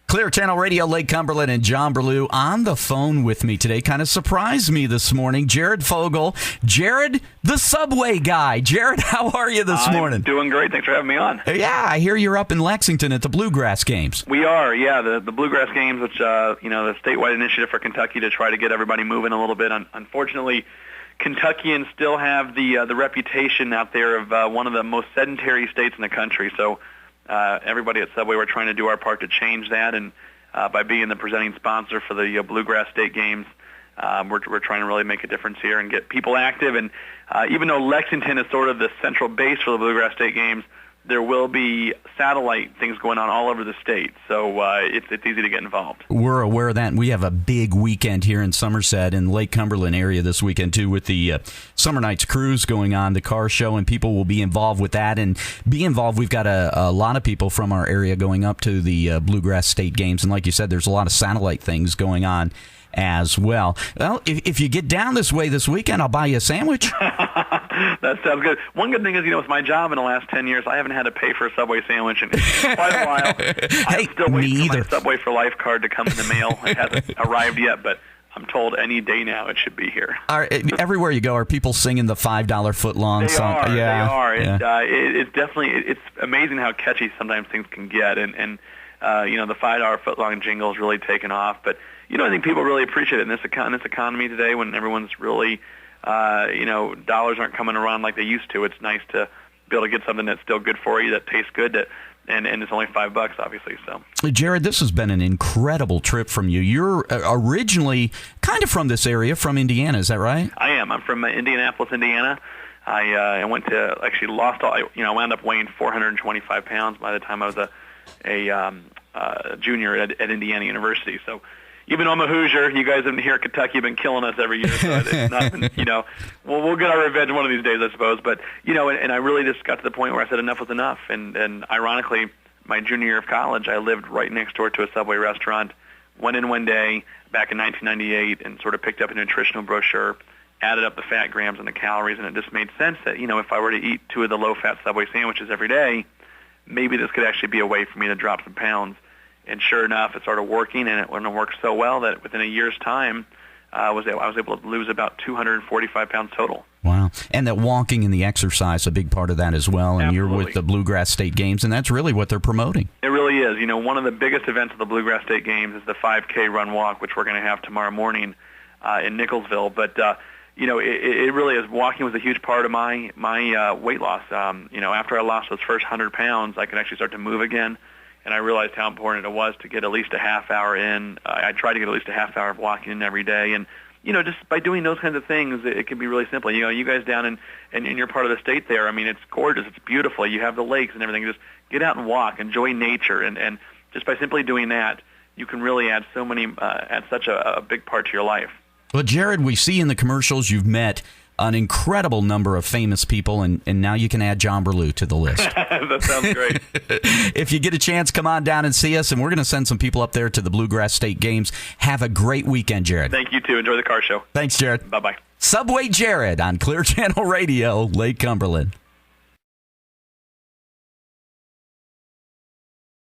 Clear Channel Radio, Lake Cumberland, and John Berlew on the phone with me today. Kind of surprised me this morning. Jared Fogle. Jared, the Subway guy. Jared, how are you this morning? Doing great. Thanks for having me on. Yeah, I hear you're up in Lexington at the Bluegrass Games. We are, yeah. The Bluegrass Games, which, the statewide initiative for Kentucky to try to get everybody moving a little bit. Unfortunately, Kentuckians still have the reputation out there of one of the most sedentary states in the country. So everybody at Subway, we're trying to do our part to change that, and by being the presenting sponsor for the Bluegrass State Games, we're trying to really make a difference here and get people active. And even though Lexington is sort of the central base for the Bluegrass State Games, there will be satellite things going on all over the state, so it's easy to get involved. We're aware of that, and we have a big weekend here in Somerset and Lake Cumberland area this weekend, too, with the Summer Nights Cruise going on, the car show, and people will be involved with that. And be involved, we've got a lot of people from our area going up to the Bluegrass State Games, and like you said, there's a lot of satellite things going on as well. Well, if you get down this way this weekend, I'll buy you a sandwich. That sounds good. One good thing is, with my job in the last 10 years, I haven't had to pay for a Subway sandwich in quite a while. I'm still waiting for my Subway for Life card to come in the mail. It hasn't arrived yet, but I'm told any day now it should be here. Everywhere you go, are people singing the $5 footlong song? They are. Yeah. It's definitely, it's amazing how catchy sometimes things can get. And the $5 footlong jingle is really taken off. But, I think people really appreciate it in this economy today when everyone's really, dollars aren't coming around like they used to. It's nice to be able to get something that's still good for you, that tastes good, and it's only $5, obviously. So, Jared, this has been an incredible trip from you. You're originally kind of from this area, from Indiana, is that right? I am. I'm from Indianapolis, Indiana. I went to lost all. I wound up weighing 425 pounds by the time I was a junior at Indiana University. So, even though I'm a Hoosier, you guys here at Kentucky have been killing us every year. So it's not been, we'll get our revenge one of these days, I suppose. But, and I really just got to the point where I said enough was enough. And ironically, my junior year of college, I lived right next door to a Subway restaurant, went in one day back in 1998 and sort of picked up a nutritional brochure, added up the fat grams and the calories, and it just made sense that, if I were to eat 2 of the low-fat Subway sandwiches every day, maybe this could actually be a way for me to drop some pounds. And sure enough, it started working, and it worked so well that within a year's time, I was able to lose about 245 pounds total. Wow. And that walking and the exercise, a big part of that as well. And Absolutely. You're with the Bluegrass State Games, and that's really what they're promoting. It really is. One of the biggest events of the Bluegrass State Games is the 5K run walk, which we're going to have tomorrow morning in Nicholsville. But, it really is. Walking was a huge part of my weight loss. After I lost those first 100 pounds, I could actually start to move again. And I realized how important it was to get at least a half hour in. I try to get at least a half hour of walking in every day. And, just by doing those kinds of things, it can be really simple. You guys down in your part of the state there, it's gorgeous. It's beautiful. You have the lakes and everything. Just get out and walk. Enjoy nature. And just by simply doing that, you can really add such a big part to your life. Well, Jared, we see in the commercials you've met an incredible number of famous people, and now you can add John Berlew to the list. That sounds great. If you get a chance, come on down and see us, and we're going to send some people up there to the Bluegrass State Games. Have a great weekend, Jared. Thank you, too. Enjoy the car show. Thanks, Jared. Bye-bye. Subway Jared on Clear Channel Radio, Lake Cumberland.